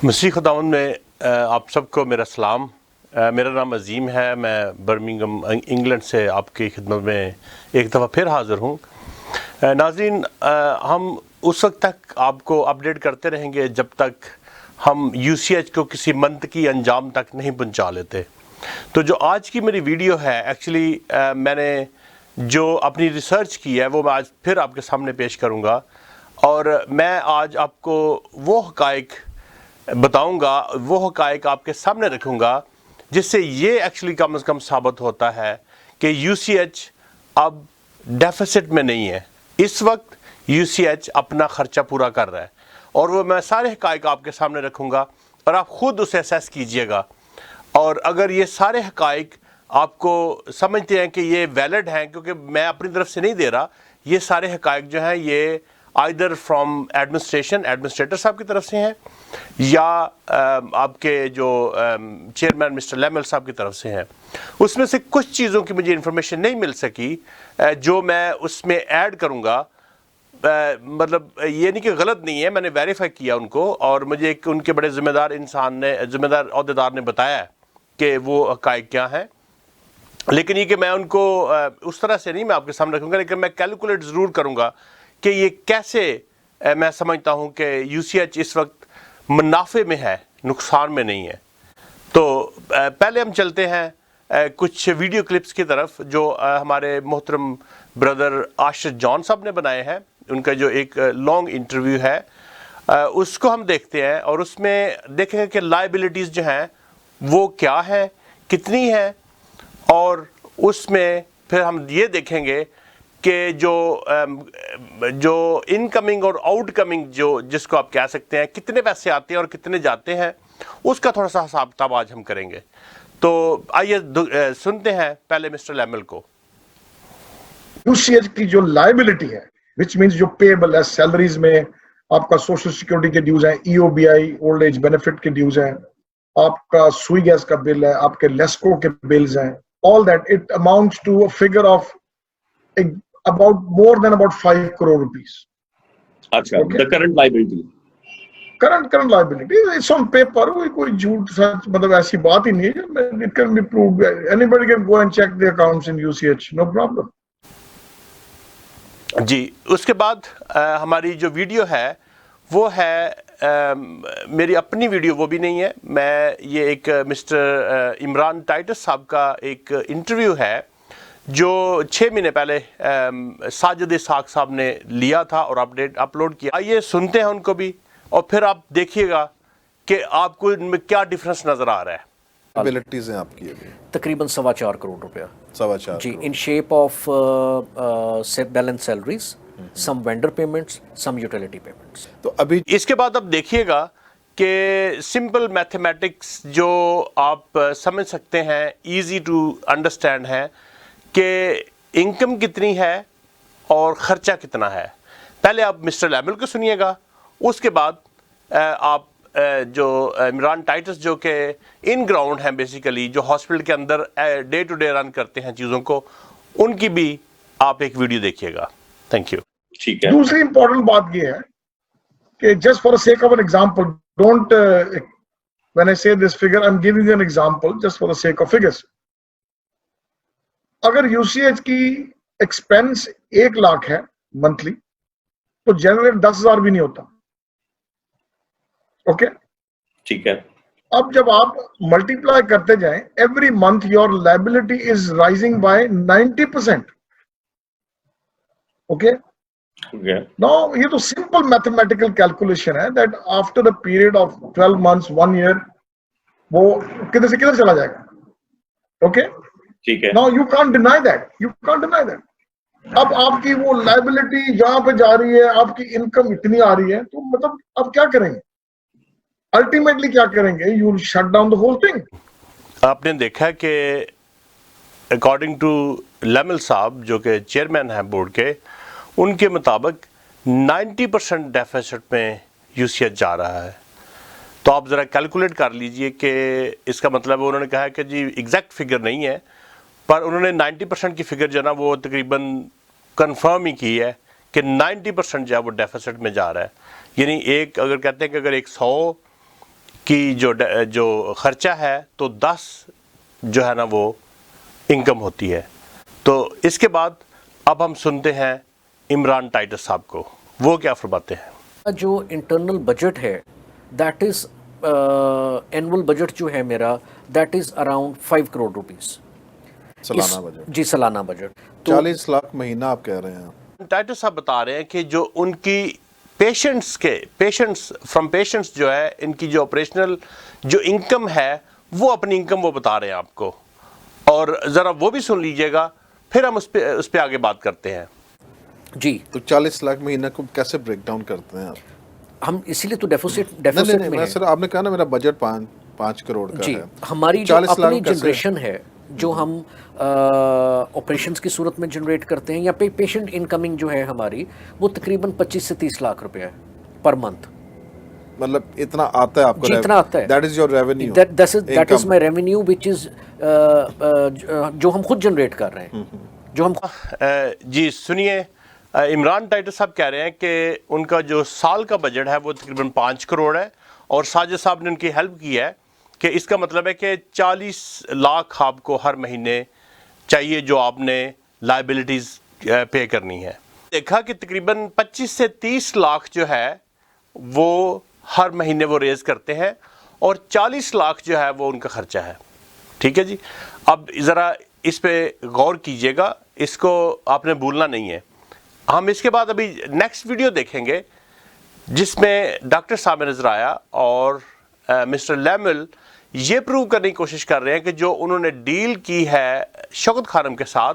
मसीह खुदावंद में आप सबको मेरा सलाम। मेरा नाम अज़ीम है। मैं बर्मिंघम इंग्लैंड से आपकी खिदमत में एक दफ़ा फिर हाज़िर हूँ। नाज़रीन, हम उस वक्त तक आपको अपडेट करते रहेंगे जब तक हम UCH को किसी मंतकी अंजाम तक नहीं पहुँचा लेते। तो जो आज की मेरी वीडियो है, एक्चुअली मैंने जो अपनी रिसर्च की है वो मैं आज फिर आपके सामने पेश करूँगा, और मैं आज आपको वो हक़ाइक़ बताऊंगा, वो हक़ाइक़ आपके सामने रखूंगा जिससे ये एक्चुअली कम से कम साबित होता है कि UCH अब डेफिसिट में नहीं है। इस वक्त UCH अपना ख़र्चा पूरा कर रहा है, और वो मैं सारे हक़ाइक़ आपके सामने रखूंगा और आप ख़ुद उसे असेस कीजिएगा। और अगर ये सारे हक़ाइक़ आपको समझते हैं कि ये वैलिड हैं, क्योंकि मैं अपनी तरफ से नहीं दे रहा, ये सारे हक़ाइक़ जो हैं ये आइदर फ्रॉम एडमिनिस्ट्रेटर साहब की तरफ से हैं या आपके जो चेयरमैन मिस्टर लेमल साहब की तरफ से हैं। उसमें से कुछ चीज़ों की मुझे इन्फॉर्मेशन नहीं मिल सकी जो मैं उसमें ऐड करूँगा। मतलब ये नहीं कि गलत नहीं है, मैंने वेरीफाई किया उनको, और मुझे एक उनके बड़े ज़िम्मेदार अहदेदार ने बताया कि वो हक़ाइक़ क्या हैं। लेकिन ये कि मैं उनको उस तरह से नहीं मैं आपके सामने रखूँगा, लेकिन मैं कैलकुलेट ज़रूर करूँगा कि ये कैसे मैं समझता हूँ कि UCH इस वक्त मुनाफे में है, नुकसान में नहीं है। तो पहले हम चलते हैं कुछ वीडियो क्लिप्स की तरफ जो हमारे मोहतरम ब्रदर आशिर जॉन साहब ने बनाए हैं। उनका जो एक लॉन्ग इंटरव्यू है उसको हम देखते हैं, और उसमें देखेंगे कि लायबिलिटीज़ जो हैं वो क्या हैं, कितनी हैं, और उसमें फिर हम ये देखेंगे कि जो इनकमिंग और आउटकमिंग जो जिसको आप कह सकते हैं, कितने पैसे आते हैं और कितने जाते हैं, उसका थोड़ा सा हिसाब किताब आज हम करेंगे। तो आइए सुनते हैं पहले मिस्टर लेमल को। UCH की जो लायबिलिटी है, विच मीन्स जो पेएबल है, सैलरीज में आपका सोशल सिक्योरिटी के ड्यूज हैं, EOBI ओल्ड एज बेनिफिट के ड्यूज हैं, आपका सुई गैस का बिल है, आपके लेस्को के बिल्स हैं, all that it amounts to a figure of about more than about 5 crore rupees. अच्छा, the current liability. Current liability, it's on paper. कोई झूठ सच मतलब ऐसी बात ही नहीं है। It can be proved. Anybody can go and check the accounts in UCH, no problem. जी, उसके बाद हमारी जो वीडियो है वो है मेरी अपनी वीडियो वो भी नहीं है। मैं ये एक मिस्टर इमरान टाइटस साहब का एक इंटरव्यू है जो 6 महीने पहले साजिद इसाक साहब ने लिया था और अपलोड किया। आइए सुनते हैं उनको भी, और फिर आप देखिएगा कि आपको इनमें क्या डिफरेंस नज़र आ रहा है। एबिलिटीज हैं आपकी अभी तकरीबन 4.25 करोड़ रुपया 4.25 जी, in shape of balance salaries, some vendor payments, some utility payments. तो अभी इसके बाद अब देखिएगा कि सिंपल मैथमेटिक्स जो आप समझ सकते हैं, इजी टू अंडरस्टैंड है कि इनकम कितनी है और ख़र्चा कितना है। पहले आप मिस्टर लेमल को सुनिएगा, उसके बाद आप जो इमरान टाइटस जो कि इन ग्राउंड हैं, बेसिकली जो हॉस्पिटल के अंदर डे टू डे रन करते हैं चीज़ों को, उनकी भी आप एक वीडियो देखिएगा। Thank you. ठीक है। दूसरी इंपॉर्टेंट बात ये है कि just for the sake of an example, don't when I say this figure, I am giving you an example just for the sake of figures. अगर UCH की एक्सपेंस 1 लाख है मंथली, तो जनरेट 10,000 भी नहीं होता। ओके, ठीक है। अब जब आप मल्टीप्लाई करते जाएं, every month your liability is rising bye 90%। Okay, now ये तो सिंपल मैथमेटिकल कैलकुलेशन है that after a period of 12 months 1 year वो किधर से किधर चला जाएगा। ओके, ठीक है। Now you can't deny that. अब आपकी वो लायबिलिटी जहां पे जा रही है, आपकी इनकम इतनी आ रही है, तो मतलब अब क्या करेंगे? अल्टीमेटली क्या करेंगे? You will shut down the whole thing. आपने देखा कि अकॉर्डिंग टू लेमल साहब जो कि चेयरमैन हैं बोर्ड के, उनके मुताबिक 90% डेफिसिट में UCH जा रहा है। तो आप ज़रा कैलकुलेट कर लीजिए कि इसका मतलब उन्होंने कहा है कि जी एग्जैक्ट फिगर नहीं है, पर उन्होंने 90% की फिगर जो है ना वो तकरीबन कंफर्म ही की है कि 90% जो है वो डेफिसिट में जा रहा है। यानी एक अगर कहते हैं कि अगर एक 100 की जो खर्चा है तो 10 जो है ना वो इनकम होती है। तो इसके बाद अब हम सुनते हैं इमरान टाइटस साहब को, वो क्या फरमाते हैं। जो इंटरनल बजट है दैट इज एनुअल बजट जो है मेरा that is around 5 crore rupees सालाना बजट। जी सालाना बजट। तो 40 लाख महीना आप कह रहे हैं। टाइटस साहब बता रहे हैं कि जो उनकी पेशेंट्स जो है, इनकी जो ऑपरेशनल जो इनकम है वो अपनी इनकम वो बता रहे हैं आपको, और ज़रा वो भी सुन लीजिएगा, फिर हम उस पे आगे बात करते हैं। जी तो 40 लाख महीना को कैसे ब्रेक डाउन करते हैं आप? हम इसीलिए तो डेफिसिट नहीं, में मैं है। सर आपने कहा ना मेरा बजट 5 करोड़ का जी है। हमारी जो 40 लाख अपनी कैसे? जनरेशन है जो हम ऑपरेशंस की सूरत में जनरेट करते हैं या पेशेंट इनकमिंग जो है हमारी वो तकरीबन 25 से 30 लाख रुपए है पर मंथ। मतलब इतना आता है आपको? जी इतना आता है। That is your revenue? That is my revenue which is जो हम खुद जनरेट कर रहे हैं, जो हम जी सुनिए, इमरान टाइटस साहब कह रहे हैं कि उनका जो साल का बजट है वो तकरीबन 5 करोड़ है, और साजिद साहब ने उनकी हेल्प की है कि इसका मतलब है कि 40 लाख आपको हर महीने चाहिए जो आपने लाइबिलिटीज़ पे करनी है। देखा कि तकरीबन 25 से 30 लाख जो है वो हर महीने वो रेज़ करते हैं, और 40 लाख जो है वो उनका खर्चा है। ठीक है जी, अब ज़रा इस पे गौर कीजिएगा, इसको आपने भूलना नहीं है। हम इसके बाद अभी नेक्स्ट वीडियो देखेंगे जिसमें डॉक्टर साहब नज़र आया और मिस्टर लैमुल ये प्रूव करने की कोशिश कर रहे हैं कि जो उन्होंने डील की है शौकत खानम के साथ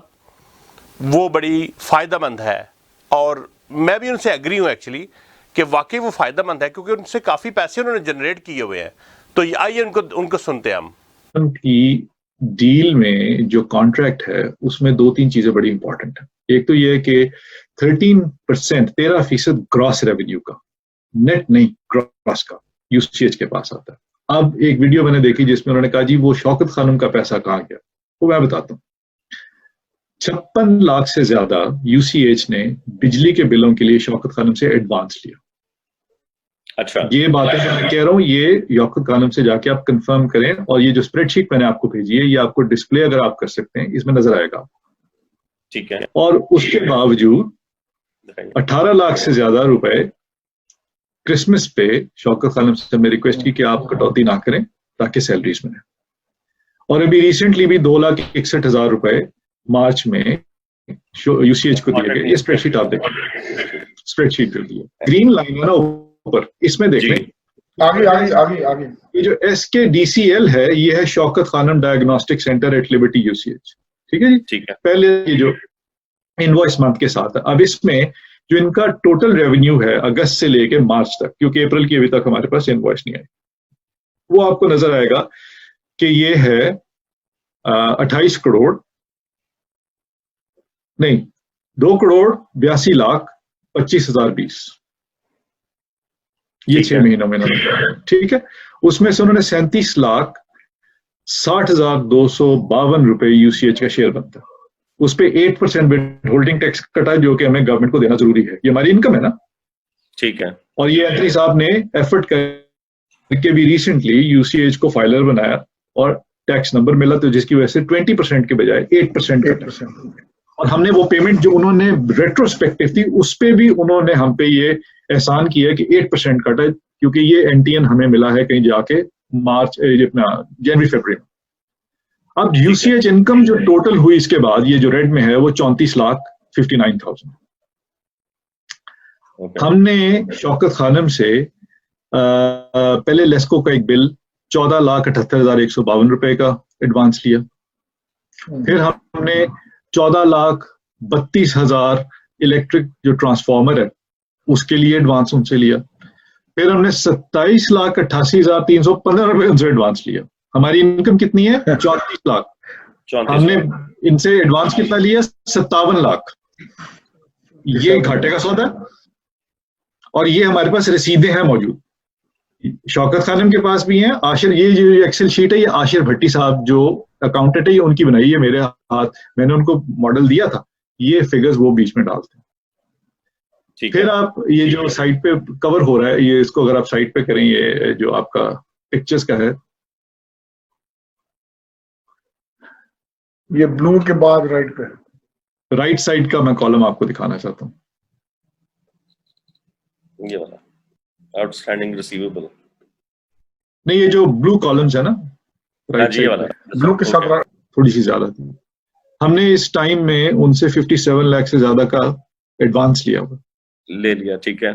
वो बड़ी फ़ायदेमंद है, और मैं भी उनसे एग्री हूँ एक्चुअली कि वाकई वो फ़ायदेमंद है, क्योंकि उनसे काफ़ी पैसे उन्होंने जनरेट किए हुए हैं। तो आइए उनको सुनते हैं हम। उनकी डील में जो कॉन्ट्रैक्ट है उसमें 2-3 चीजें बड़ी इंपॉर्टेंट है। एक तो ये है कि 13% ग्रॉस रेवेन्यू का, नेट नहीं ग्रॉस का, यूसीएच के पास आता है। अब एक वीडियो मैंने देखी जिसमें उन्होंने कहा जी वो शौकत खानम का पैसा कहाँ गया, वो मैं बताता हूँ। 56 लाख से ज्यादा यूसीएच ने बिजली के बिलों के लिए शौकत खानम से एडवांस लिया। अच्छा, ये बातें मैं कह रहा हूँ, ये शौकत खानम से जाके आप कंफर्म करें, और ये जो स्प्रेडशीट मैंने आपको भेजी है ये आपको डिस्प्ले अगर आप कर सकते हैं इसमें नजर आएगा। ठीक है। और उसके बावजूद 18 लाख से ज्यादा रुपए क्रिसमस पे शौकत खानम से मैं रिक्वेस्ट की कि आप कटौती ना करें ताकि सैलरीज मिले। और अभी रिसेंटली भी 2,61,000 रुपए मार्च में यूसीएच को दिए गए। ये स्प्रेडशीट आप देखें, स्प्रेडशीट दी है, ग्रीन लाइन है ना ऊपर, इसमें देखें आगे ये जो SKDCL है ये है Shaukat Khanum diagnostic centre at Liberty UCH. ठीक है जी, ठीक है। पहले ये जो इनवॉइस मंथ के साथ है। अब इसमें जो इनका टोटल रेवेन्यू है अगस्त से लेके मार्च तक, क्योंकि अप्रैल की अभी तक हमारे पास इनवॉइस नहीं आई, वो आपको नजर आएगा कि ये है 28 करोड़ नहीं 2,82,25,020 ये 6 महीनों में नजर। ठीक है, उसमें से उन्होंने 37,60,252 रुपए यूसीएच का शेयर बनता है। उस पे 8% होल्डिंग टैक्स कटा जो कि हमें गवर्नमेंट को देना जरूरी है, ये हमारी इनकम है ना। ठीक है। और ये एंथनी साहब ने एफर्ट करके भी रिसेंटली यूसीएच को फाइलर बनाया और टैक्स नंबर मिला, तो जिसकी वजह से 20% के बजाय 8% कटा। और हमने वो पेमेंट जो उन्होंने रेट्रोस्पेक्टिव थी उस पे भी उन्होंने हम पे ये एहसान किया कि 8% कटा, क्योंकि ये एनटीएन हमें मिला है कहीं जाके मार्च अपना जनवरी फरवरी में। अब यूसीएच इनकम जो टोटल हुई इसके बाद, ये जो रेड में है वो 34,59,000। हमने शौकत खानम से पहले लेस्को का एक बिल 14,78,152 रुपए का एडवांस लिया। फिर हमने 14,32,000 इलेक्ट्रिक जो ट्रांसफार्मर है उसके लिए एडवांस उनसे लिया। फिर हमने 27,88,315 रुपए उनसे एडवांस लिया। हमारी इनकम कितनी है? 34 लाख। हमने इनसे एडवांस कितना लिया? 57 लाख। ये घाटे का सौदा है, और ये हमारे पास रसीदें हैं मौजूद, शौकत खानम के पास भी हैं। आशिर, ये जो एक्सेल शीट है ये आशिर भट्टी साहब जो अकाउंटेंट है ये उनकी बनाई है मेरे हाथ, मैंने उनको मॉडल दिया था, ये फिगर्स वो बीच में डालते हैं। फिर आप ये जो साइट पे कवर हो रहा है, ये इसको अगर आप साइट पे करें, ये जो आपका पिक्चर्स का है। ये ब्लू के बाद राइट पे, राइट साइड का मैं कॉलम आपको दिखाना चाहता हूँ। ये वाला आउटस्टैंडिंग रिसीवेबल, नहीं, ये जो ब्लू कॉलम्स है ना, हाँ राइट जी ये साइड वाला में ब्लू के साथ थोड़ी सी ज्यादा थी। हमने इस टाइम में उनसे 57 लाख से ज्यादा का एडवांस लिया हुआ, ले लिया, ठीक है।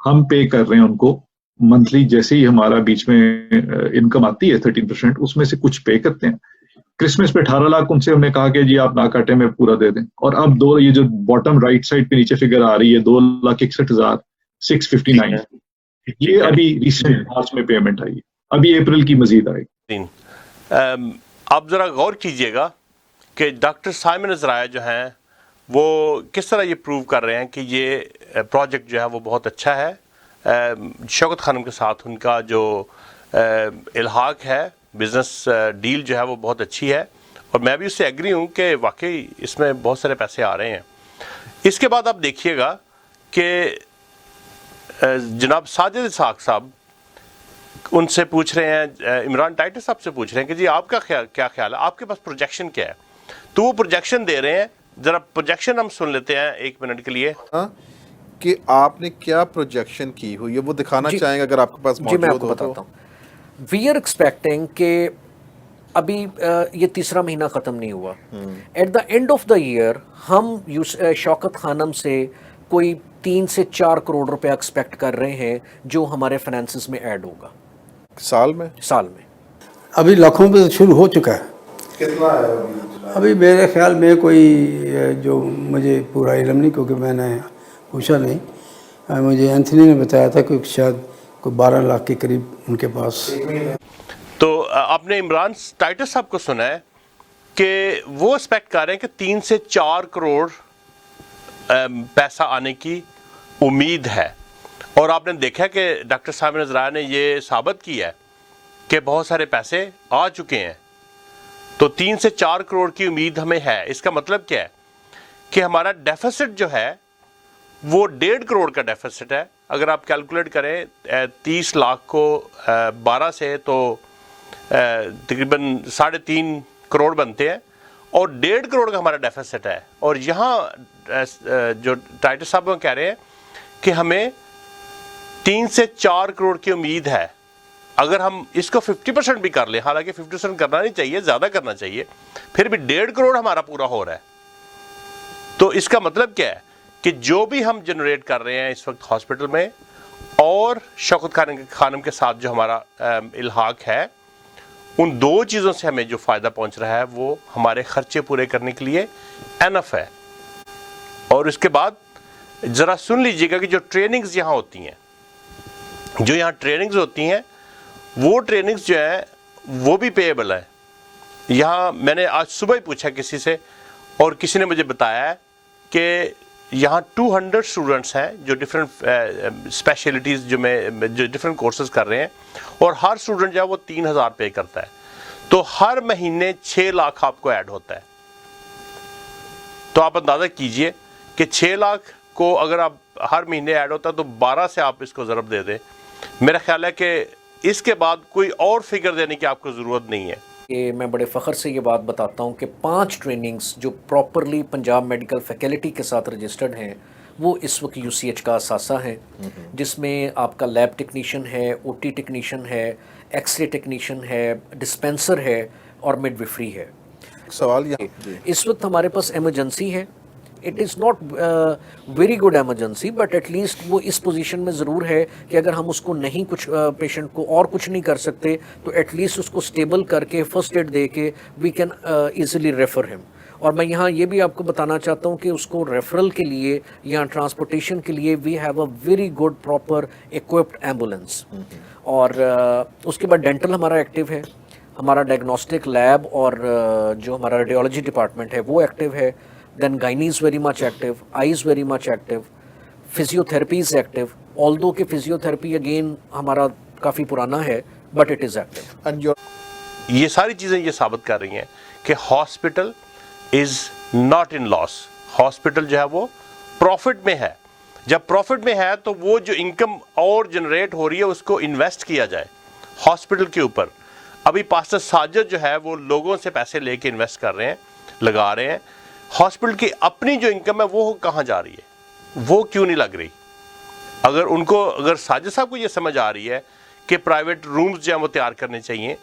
हम पे कर रहे हैं उनको मंथली। जैसे ही हमारा बीच में इनकम आती है 13%, उसमें से कुछ पे करते हैं। क्रिसमस पे 18 लाख उनसे हमने कहा कि जी आप ना काटे, में पूरा दे दें। और अब ये जो बॉटम राइट साइड पे नीचे फिगर आ रही है 2,61,659, ये अभी रिसेंट मार्च में पेमेंट आई है, अभी अप्रैल की मजीद आएगी। आप ज़रा गौर कीजिएगा कि डॉक्टर साइमन ज़राया जो हैं वो किस तरह ये प्रूव कर रहे हैं कि ये प्रोजेक्ट जो है वो बहुत अच्छा है। शौकत खानम के साथ उनका जो इल्हाक है, बिज़नेस डील जो है वो बहुत अच्छी है, और मैं भी उससे एग्री हूँ कि वाकई इसमें बहुत सारे पैसे आ रहे हैं। इसके बाद आप देखिएगा कि जनाब साजिद इसाक साहब उनसे पूछ रहे हैं, इमरान टाइटर साहब से पूछ रहे हैं कि जी आपका क्या ख्याल है, आपके पास प्रोजेक्शन क्या है। तो वो प्रोजेक्शन दे रहे हैं, ज़रा प्रोजेक्शन हम सुन लेते हैं 1 मिनट के लिए। हाँ, कि आपने क्या प्रोजेक्शन की हुई है वो दिखाना चाहेंगे अगर आपके पास जी मौजूद मैं हो आपको तो। बताता हूँ। वी आर एक्सपेक्टिंग कि अभी ये तीसरा महीना ख़त्म नहीं हुआ, at the end of the year हम शौकत खानम से कोई 3 से 4 करोड़ रुपया एक्सपेक्ट कर रहे हैं जो हमारे फाइनेंसिस में ऐड होगा साल में। अभी लाखों पे शुरू हो चुका है। कितना है अभी मेरे ख्याल में कोई, जो मुझे पूरा इल्म नहीं क्योंकि मैंने पूछा नहीं, मुझे एंथनी ने बताया था कि शायद कोई 12 लाख के करीब उनके पास। तो आपने इमरान टाइटर साहब को सुना है कि वो एक्सपेक्ट कर रहे हैं कि 3 से 4 करोड़ पैसा आने की उम्मीद है, और आपने देखा कि डॉक्टर साइमन ज़राया ने ये साबित किया है कि बहुत सारे पैसे आ चुके हैं। तो 3 से 4 करोड़ की उम्मीद हमें है। इसका मतलब क्या है कि हमारा डेफिसिट जो है वो 1.5 करोड़ का डेफिसिट है। अगर आप कैलकुलेट करें 30 लाख को 12 से तो तकरीबन 3.5 करोड़ बनते हैं, और 1.5 करोड़ का हमारा डेफिसिट है। और यहाँ जो टाइटर साहब कह रहे हैं कि हमें 3 से 4 करोड़ की उम्मीद है। अगर हम इसको 50% भी कर लें, हालांकि 50% करना नहीं चाहिए, ज़्यादा करना चाहिए, फिर भी 1.5 करोड़ हमारा पूरा हो रहा है। तो इसका मतलब क्या है कि जो भी हम जनरेट कर रहे हैं इस वक्त हॉस्पिटल में और शौकत खानम के साथ जो हमारा इल्हाक है, उन 2 चीज़ों से हमें जो फ़ायदा पहुंच रहा है वो हमारे ख़र्चे पूरे करने के लिए एनफ है। और उसके बाद ज़रा सुन लीजिएगा कि जो ट्रेनिंग्स यहाँ होती हैं, जो यहाँ ट्रेनिंग्स होती हैं, वो ट्रेनिंग्स जो है वो भी पेएबल है। यहाँ मैंने आज सुबह ही पूछा किसी से, और किसी ने मुझे बताया है कि यहाँ 200 स्टूडेंट्स हैं जो डिफरेंट स्पेशलिटीज़ जो डिफरेंट कोर्सेज कर रहे हैं, और हर स्टूडेंट जो है वो 3,000 पे करता है। तो हर महीने 6 लाख आपको ऐड होता है। तो आप अंदाज़ा कीजिए कि 6 लाख को अगर आप हर महीने ऐड होता है तो 12 से आप इसको ज़रब दे दें। मेरा ख्याल है कि इसके बाद कोई और फिगर देने की आपको ज़रूरत नहीं है। कि मैं बड़े फ़ख्र से ये बात बताता हूँ कि 5 ट्रेनिंग्स जो प्रॉपरली पंजाब मेडिकल फैकल्टी के साथ रजिस्टर्ड हैं वो इस वक्त UCH का असासा है, जिसमें आपका लैब टेक्नीशियन है, OT टेक्नीशियन है, एक्सरे टेक्नीशियन है, डिस्पेंसर है और मिडविफरी है। सवाल यहाँ जी। इस वक्त हमारे पास एमरजेंसी है। It is not very good emergency, but at least वो इस पोजीशन में ज़रूर है कि अगर हम उसको नहीं कुछ पेशेंट को और कुछ नहीं कर सकते तो एटलीस्ट उसको स्टेबल करके फर्स्ट एड दे के we can easily refer him. और मैं यहाँ ये भी आपको बताना चाहता हूँ कि उसको रेफरल के लिए या ट्रांसपोर्टेशन के लिए we have a very good proper equipped ambulance. और उसके बाद डेंटल हमारा एक्टिव है, हमारा डायग्नोस्टिक लैब और जो हमारा रेडियोलॉजी डिपार्टमेंट है वो एक्टिव है। Then gynae is very much active, eye is very much active, physiotherapy is active, although कि फिजियोथेरेपी अगेन हमारा काफ़ी पुराना है but it is active. And your ये सारी चीज़ें ये साबित कर रही हैं कि hospital is not in loss. Hospital जो है वो प्रॉफिट में है। जब प्रॉफिट में है तो वो जो इनकम और जनरेट हो रही है उसको इन्वेस्ट किया जाए। हॉस्पिटल के ऊपर अभी पास्टर साजिद जो है वो लोगों से पैसे लेके इन्वेस्ट कर रहे हैं, लगा रहे हैं। हॉस्पिटल की अपनी जो इनकम है वो कहाँ जा रही है, वो क्यों नहीं लग रही? अगर साजिद साहब को ये समझ आ रही है कि प्राइवेट रूम्स जो है वो तैयार करने चाहिए,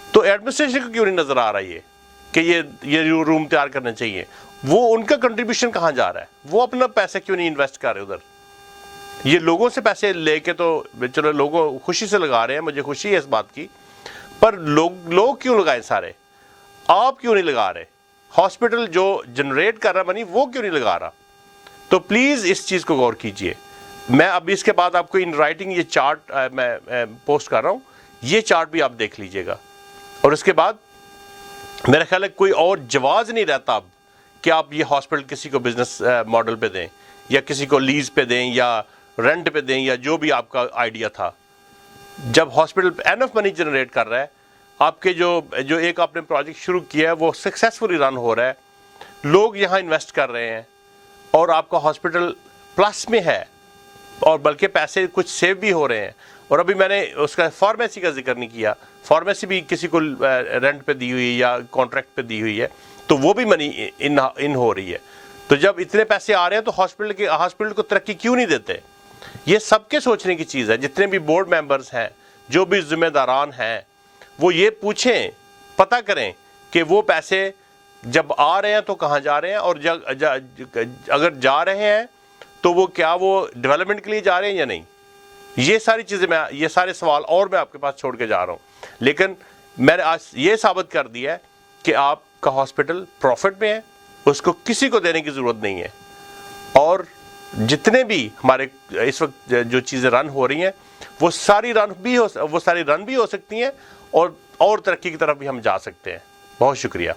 तो एडमिनिस्ट्रेशन को क्यों नहीं नज़र आ रहा है कि ये रूम तैयार करने चाहिए? वो उनका कंट्रीब्यूशन कहाँ जा रहा है? वो अपना पैसे क्यों नहीं इन्वेस्ट कर रहे उधर? ये लोगों से पैसे लेके तो चलो लोगों खुशी से लगा रहे हैं, मुझे खुशी है इस बात की, पर लोग क्यों लगाए सारे? आप क्यों नहीं लगा रहे? हॉस्पिटल जो जनरेट कर रहा मनी वो क्यों नहीं लगा रहा? तो प्लीज़ इस चीज़ को गौर कीजिए। मैं अभी इसके बाद आपको इन राइटिंग ये चार्ट मैं पोस्ट कर रहा हूँ, ये चार्ट भी आप देख लीजिएगा। और उसके बाद मेरा ख्याल है कोई और जवाज नहीं रहता अब कि आप ये हॉस्पिटल किसी को बिजनेस मॉडल पे दें या किसी को लीज पे दें या रेंट पे दें या जो भी आपका आइडिया था। जब हॉस्पिटल एनफ मनी जनरेट कर रहा है, आपके जो एक आपने प्रोजेक्ट शुरू किया है वो सक्सेसफुली रन हो रहा है, लोग यहाँ इन्वेस्ट कर रहे हैं और आपका हॉस्पिटल प्लस में है और बल्कि पैसे कुछ सेव भी हो रहे हैं। और अभी मैंने उसका फार्मेसी का जिक्र नहीं किया, फार्मेसी भी किसी को रेंट पे दी हुई है या कॉन्ट्रैक्ट पे दी हुई है, तो वो भी मनी इन हो रही है। तो जब इतने पैसे आ रहे हैं तो हॉस्पिटल को तरक्की क्यों नहीं देते? ये सबके सोचने की चीज़ है। जितने भी बोर्ड मेंबर्स हैं, जो भी जिम्मेदारान हैं, वो ये पूछें, पता करें कि वो पैसे जब आ रहे हैं तो कहाँ जा रहे हैं, और अगर जा रहे हैं तो वो क्या वो डेवलपमेंट के लिए जा रहे हैं या नहीं। ये सारी चीज़ें ये सारे सवाल और मैं आपके पास छोड़ के जा रहा हूँ। लेकिन मैंने आज ये साबित कर दिया है कि आपका हॉस्पिटल प्रॉफिट में है, उसको किसी को देने की ज़रूरत नहीं है। और जितने भी हमारे इस वक्त जो चीज़ें रन हो रही हैं वो सारी रन भी हो सकती हैं और तरक्की की तरफ भी हम जा सकते हैं। बहुत शुक्रिया।